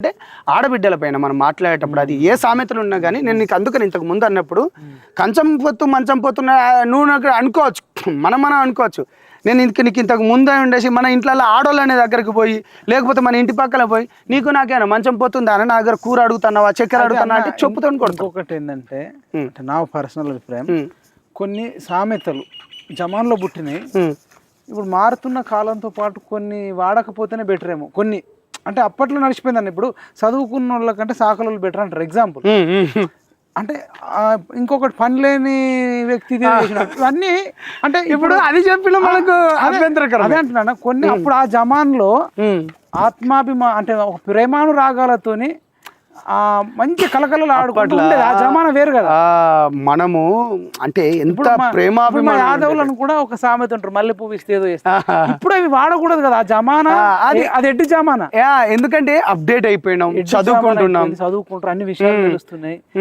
అంటే ఆడబిడ్డల పైన మనం మాట్లాడేటప్పుడు అది ఏ సామెతలు ఉన్నా కానీ నేను నీకు అందుకని ఇంతకు ముందు అన్నప్పుడు కంచం పొత్తు మంచం పోతున్నా నువ్వు నాకు అనుకోవచ్చు, మనం అనుకోవచ్చు. నేను నీకు ఇంతకు ముందే ఉండేసి మన ఇంట్లో ఆడోళ్ళు అనే దగ్గరికి పోయి లేకపోతే మన ఇంటి పక్కన పోయి నీకు నాకేనా మంచం పోతుందా అని నా దగ్గర కూర అడుగుతున్నావా చక్కెర అడుగుతున్నా అంటే చెప్పుతో ఇంకొకటి ఏంటంటే నా పర్సనల్ అభిప్రాయం, కొన్ని సామెతలు జమాన్లో పుట్టినాయి, ఇప్పుడు మారుతున్న కాలంతో పాటు కొన్ని వాడకపోతేనే బెటర్ ఏమో. కొన్ని అంటే అప్పట్లో నడిచిపోయిందండి. ఇప్పుడు చదువుకున్న వాళ్ళకంటే సాకలు బెటర్ అంటారు. ఎగ్జాంపుల్ అంటే ఇంకొకటి పని లేని వ్యక్తి ఇవన్నీ అంటే ఇప్పుడు అది చెప్పిన మనకు అభ్యంతరకరం. అదే అంటున్నా కొన్ని అప్పుడు ఆ జమాన్లో అంటే ఒక ప్రేమానురాగాలతోని మంచి కలకలలు ఆడుకుంటూ ఆ జమానా వేరు కదా. మనము అంటే ఎంత ప్రేమాభిమానం. యాదవులను కూడా ఒక సామెత ఉంటారు, మల్లె పువ్వు ఇస్తే ఏదో ఇప్పుడు అవి వాడకూడదు కదా. ఆ జమానా అది ఎడ్డి జమానా. ఎందుకంటే అప్డేట్ అయిపోయినాం, చదువుకుంటున్నాం, చదువుకుంటారు, అన్ని విషయాలు తెలుస్తున్నాయి.